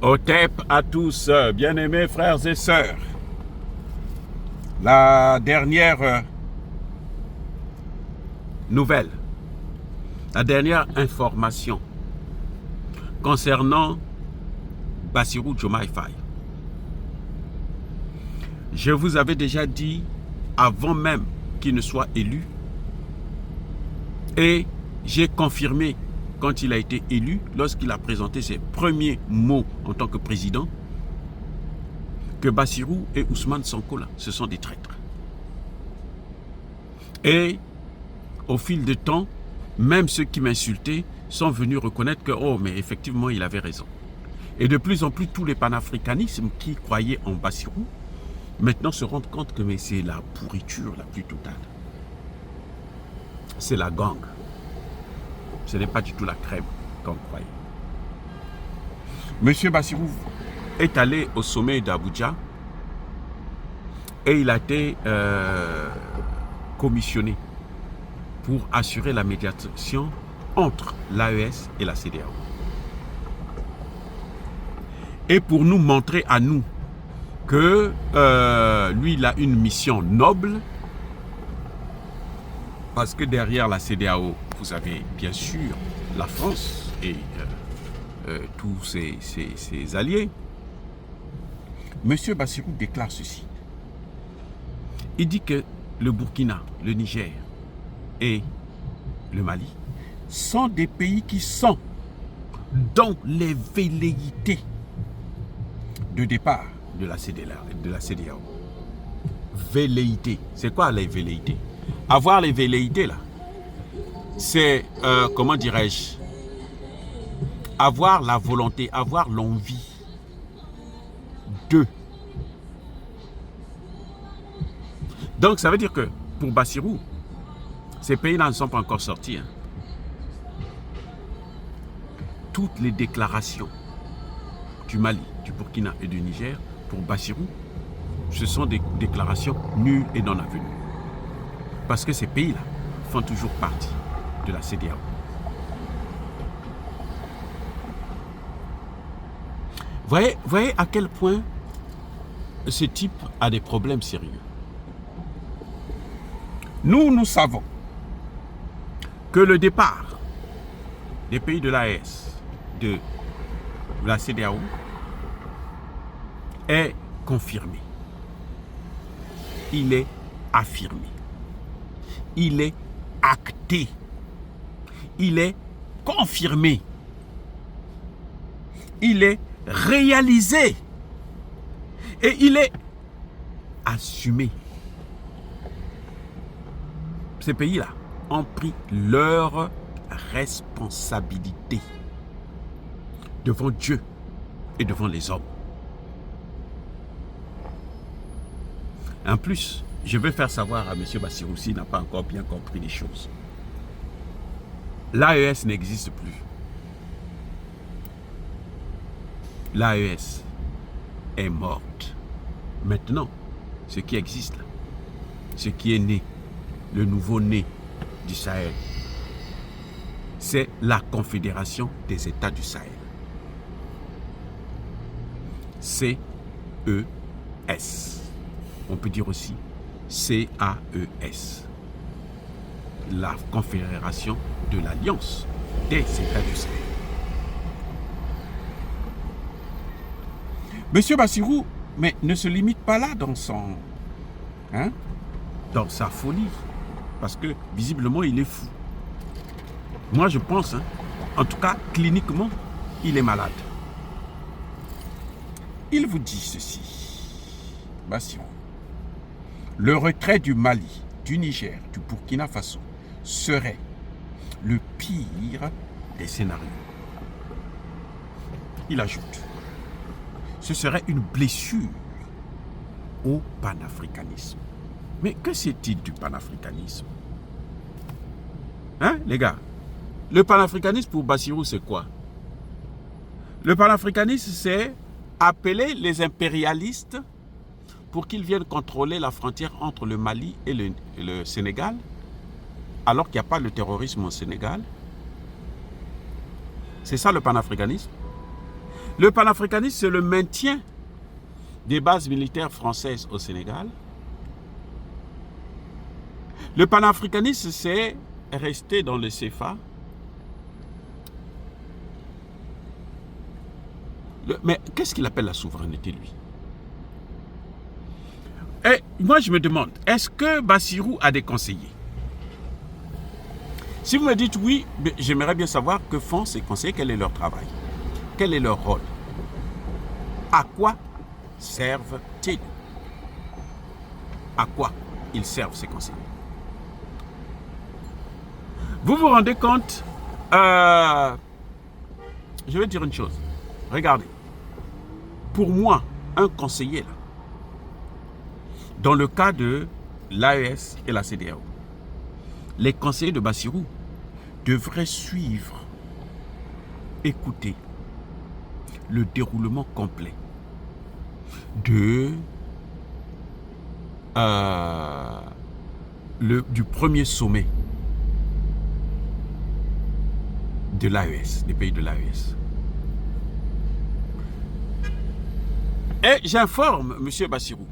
Otep à tous, bien-aimés frères et sœurs. La dernière nouvelle, la dernière information concernant Bassirou Diomaye Faye. Je vous avais déjà dit, avant même qu'il ne soit élu, et j'ai confirmé quand il a été élu, lorsqu'il a présenté ses premiers mots en tant que président, que Bassirou et Ousmane Sonko, là, ce sont des traîtres. Et au fil du temps, même ceux qui m'insultaient sont venus reconnaître que, oh, mais effectivement, il avait raison. Et de plus en plus, tous les panafricanismes qui croyaient en Bassirou, maintenant se rendent compte que c'est la pourriture la plus totale. C'est la gang. Ce n'est pas du tout la crème qu'on croyait. Monsieur Bassirou est allé au sommet d'Abuja et il a été commissionné pour assurer la médiation entre l'AES et la CEDEAO. Et pour nous montrer à nous que lui, il a une mission noble, parce que derrière la CEDEAO, vous avez bien sûr la France et tous ses alliés. Monsieur Bassirou déclare ceci. Il dit que le Burkina, le Niger et le Mali sont des pays qui sont dans les velléités de départ de la CEDEAO. Velléité. C'est quoi les velléités? Avoir les velléités là, c'est, comment dirais-je, avoir la volonté, avoir l'envie de. Donc ça veut dire que pour Bassirou, ces pays-là ne sont pas encore sortis. Hein. Toutes les déclarations du Mali, du Burkina et du Niger, pour Bassirou, ce sont des déclarations nulles et non avenues. Parce que ces pays-là font toujours partie de la CEDEAO. Voyez à quel point ce type a des problèmes sérieux. Nous savons que le départ des pays de l'AES, de la CEDEAO, est confirmé. Il est affirmé. Il est acté. Il est confirmé. Il est réalisé. Et il est assumé. Ces pays-là ont pris leur responsabilité devant Dieu et devant les hommes. En plus, je vais faire savoir à M. Bassirou s'il n'a pas encore bien compris les choses. L'AES n'existe plus. L'AES est morte. Maintenant, ce qui existe là, ce qui est né, le nouveau-né du Sahel, c'est la Confédération des États du Sahel. CES. On peut dire aussi CAES. La Confédération de l'Alliance des États du Sahel. Monsieur Bassirou, mais ne se limite pas là dans son, dans sa folie, parce que visiblement il est fou. Moi je pense, en tout cas cliniquement, il est malade. Il vous dit ceci, Bassirou. Le retrait du Mali, du Niger, du Burkina Faso serait le pire des scénarios. Il ajoute, ce serait une blessure au panafricanisme. Mais que c'est-il du panafricanisme? Hein, les gars? Le panafricanisme pour Bassirou, c'est quoi? Le panafricanisme, c'est appeler les impérialistes pour qu'ils viennent contrôler la frontière entre le Mali et le Sénégal, alors qu'il n'y a pas le terrorisme au Sénégal. C'est ça le panafricanisme. Le panafricanisme, c'est le maintien des bases militaires françaises au Sénégal. Le panafricanisme, c'est rester dans le CFA. Mais qu'est-ce qu'il appelle la souveraineté, lui? Et moi, je me demande, est-ce que Bassirou a des conseillers? Si vous me dites oui, j'aimerais bien savoir que font ces conseillers, quel est leur travail, quel est leur rôle, à quoi servent-ils, à quoi ils servent ces conseillers. Vous vous rendez compte, je vais dire une chose, regardez, pour moi, un conseiller, là, dans le cas de l'AES et la CEDEAO, les conseillers de Bassirou devraient suivre, écouter le déroulement complet du premier sommet de l'AES, des pays de l'AES. Et j'informe M. Bassirou,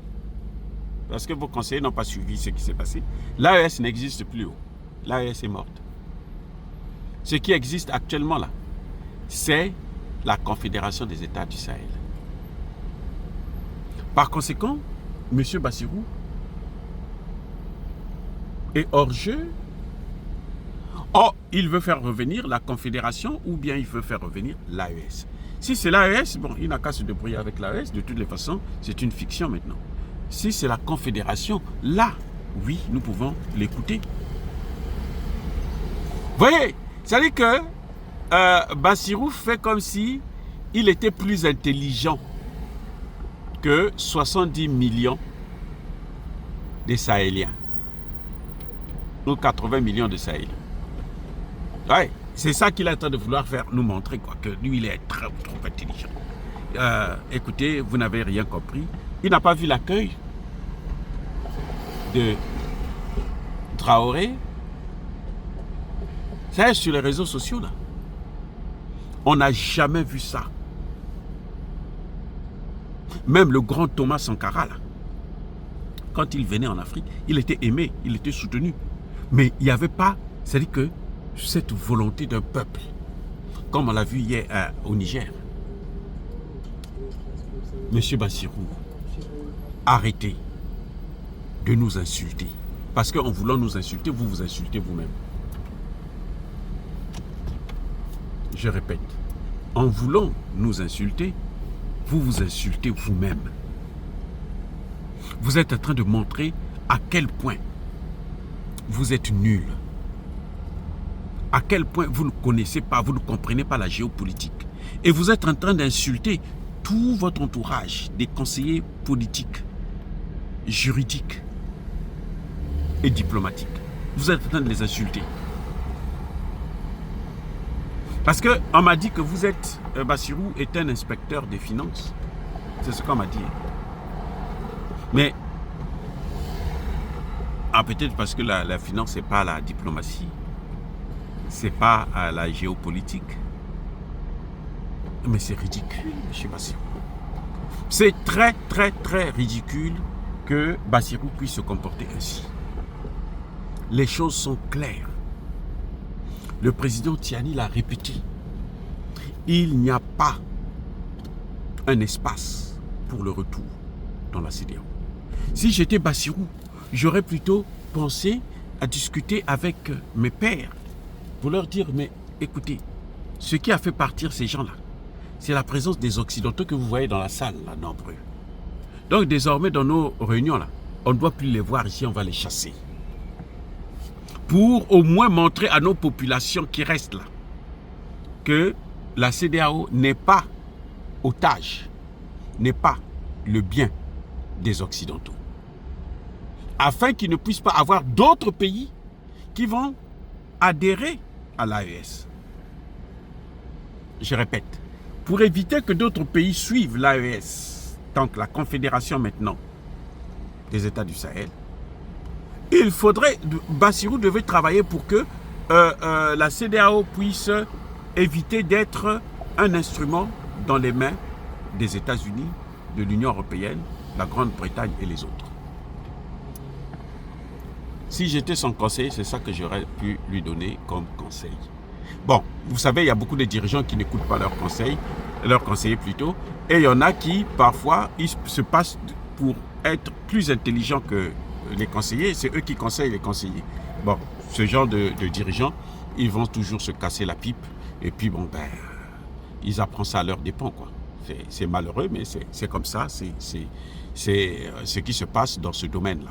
parce que vos conseillers n'ont pas suivi ce qui s'est passé. L'AES n'existe plus. L'AES est morte. Ce qui existe actuellement là, c'est la Confédération des États du Sahel. Par conséquent, M. Bassirou est hors jeu. Or, il veut faire revenir la Confédération ou bien il veut faire revenir l'AES. Si c'est l'AES, bon, il n'a qu'à se débrouiller avec l'AES. De toutes les façons, c'est une fiction maintenant. Si c'est la Confédération, là, oui, nous pouvons l'écouter. Vous voyez, c'est-à-dire que Bassirou fait comme si il était plus intelligent que 70 millions de Sahéliens. Ou 80 millions de Sahéliens. Ouais, c'est ça qu'il est en train de vouloir faire, nous montrer, quoi, que lui, il est trop intelligent. Écoutez, vous n'avez rien compris. Il n'a pas vu l'accueil de Traoré. Ça, sur les réseaux sociaux, là. On n'a jamais vu ça. Même le grand Thomas Sankara, là, quand il venait en Afrique, il était aimé, il était soutenu. Mais il n'y avait pas, c'est-à-dire que cette volonté d'un peuple, comme on l'a vu hier au Niger. Monsieur Bassirou, arrêtez de nous insulter. Parce qu'en voulant nous insulter, vous vous insultez vous-même. Je répète, en voulant nous insulter, vous vous insultez vous-même. Vous êtes en train de montrer à quel point vous êtes nul. À quel point vous ne connaissez pas, vous ne comprenez pas la géopolitique. Et vous êtes en train d'insulter tout votre entourage, des conseillers politiques, juridiques et diplomatiques. Vous êtes en train de les insulter. Parce qu'on m'a dit que vous êtes, Bassirou est un inspecteur des finances. C'est ce qu'on m'a dit. Mais, peut-être parce que la finance, c'est pas la diplomatie. C'est pas la géopolitique. Mais c'est ridicule, M. Bassirou. C'est très, très, très ridicule que Bassirou puisse se comporter ainsi. Les choses sont claires. Le président Tiani l'a répété. Il n'y a pas un espace pour le retour dans la CEDEAO. Si j'étais Bassirou, j'aurais plutôt pensé à discuter avec mes pairs pour leur dire, mais écoutez, ce qui a fait partir ces gens-là, c'est la présence des Occidentaux que vous voyez dans la salle, là, nombreux. Donc désormais, dans nos réunions, là, on ne doit plus les voir ici, on va les chasser. Pour au moins montrer à nos populations qui restent là que la CEDEAO n'est pas otage, n'est pas le bien des Occidentaux. Afin qu'ils ne puissent pas avoir d'autres pays qui vont adhérer à l'AES. Je répète, pour éviter que d'autres pays suivent l'AES, tant que la Confédération maintenant des États du Sahel, il faudrait, Bassirou devait travailler pour que la CEDEAO puisse éviter d'être un instrument dans les mains des États-Unis, de l'Union européenne, la Grande-Bretagne et les autres. Si j'étais son conseiller, c'est ça que j'aurais pu lui donner comme conseil. Bon, vous savez, il y a beaucoup de dirigeants qui n'écoutent pas leurs conseillers plutôt, et il y en a qui, parfois, ils se passent pour être plus intelligents que les conseillers, c'est eux qui conseillent les conseillers. Bon, ce genre de dirigeants, ils vont toujours se casser la pipe, et puis bon, ben, ils apprennent ça à leur dépens, quoi. C'est malheureux, mais c'est comme ça, c'est ce qui se passe dans ce domaine-là.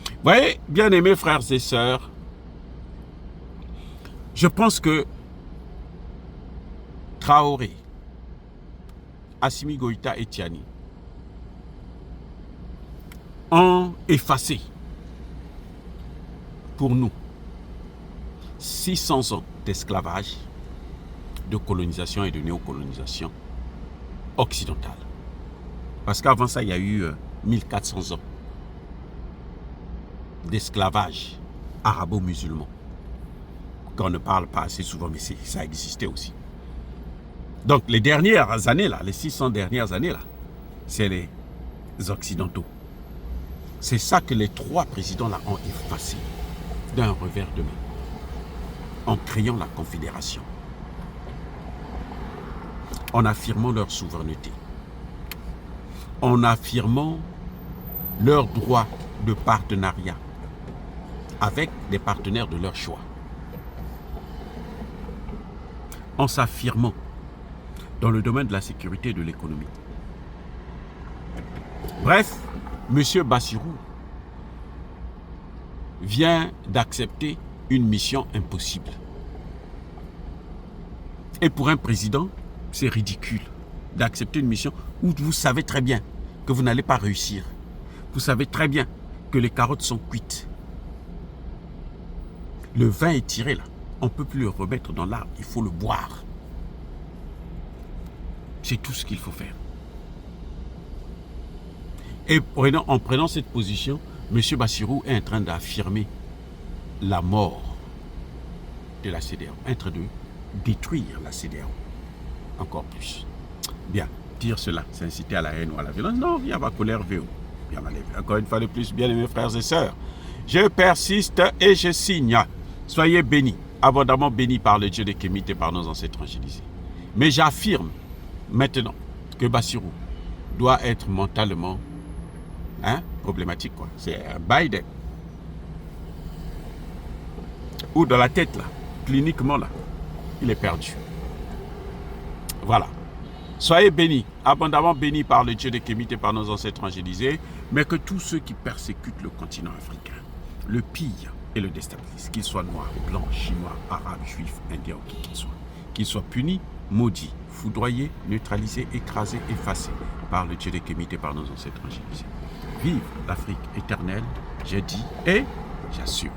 Vous voyez, bien-aimés frères et sœurs, je pense que Traoré, Assimi Goïta et Tiani ont effacé pour nous 600 ans d'esclavage, de colonisation et de néocolonisation occidentale. Parce qu'avant ça, il y a eu 1400 ans d'esclavage arabo-musulman, qu'on ne parle pas assez souvent, mais ça existait aussi. Donc les dernières années, là, les 600 dernières années, là, c'est les Occidentaux. C'est ça que les trois présidents là ont effacé d'un revers de main, en créant la Confédération, en affirmant leur souveraineté, en affirmant leur droit de partenariat avec des partenaires de leur choix, en s'affirmant dans le domaine de la sécurité et de l'économie. Bref, M. Bassirou vient d'accepter une mission impossible. Et pour un président, c'est ridicule d'accepter une mission où vous savez très bien que vous n'allez pas réussir. Vous savez très bien que les carottes sont cuites. Le vin est tiré là. On ne peut plus le remettre dans l'arbre. Il faut le boire. C'est tout ce qu'il faut faire. Et en prenant cette position, M. Bassirou est en train d'affirmer la mort de la CEDEAO, en train de détruire la CEDEAO encore plus. Bien, dire cela, c'est inciter à la haine ou à la violence. Non, viens ma colère VO. Bien ma lèvre. Encore une fois de plus, bien aimés frères et sœurs, je persiste et je signe. Soyez bénis, abondamment bénis par le Dieu des Kémites et par nos ancêtres angélisés. Mais j'affirme maintenant que Bassirou doit être mentalement problématique, quoi. C'est un Biden. Ou dans la tête, là, cliniquement, là, il est perdu. Voilà. Soyez bénis, abondamment bénis par le Dieu des Kémites et par nos ancêtres angélisés, mais que tous ceux qui persécutent le continent africain, le pillent et le déstabilisent, qu'ils soient noirs, blancs, chinois, arabes, juifs, indiens, ou qui qu'ils soient punis, maudits, foudroyés, neutralisés, écrasés, effacés par le Dieu des Kémites et par nos ancêtres angélisés. Vive l'Afrique éternelle, j'ai dit et j'assume.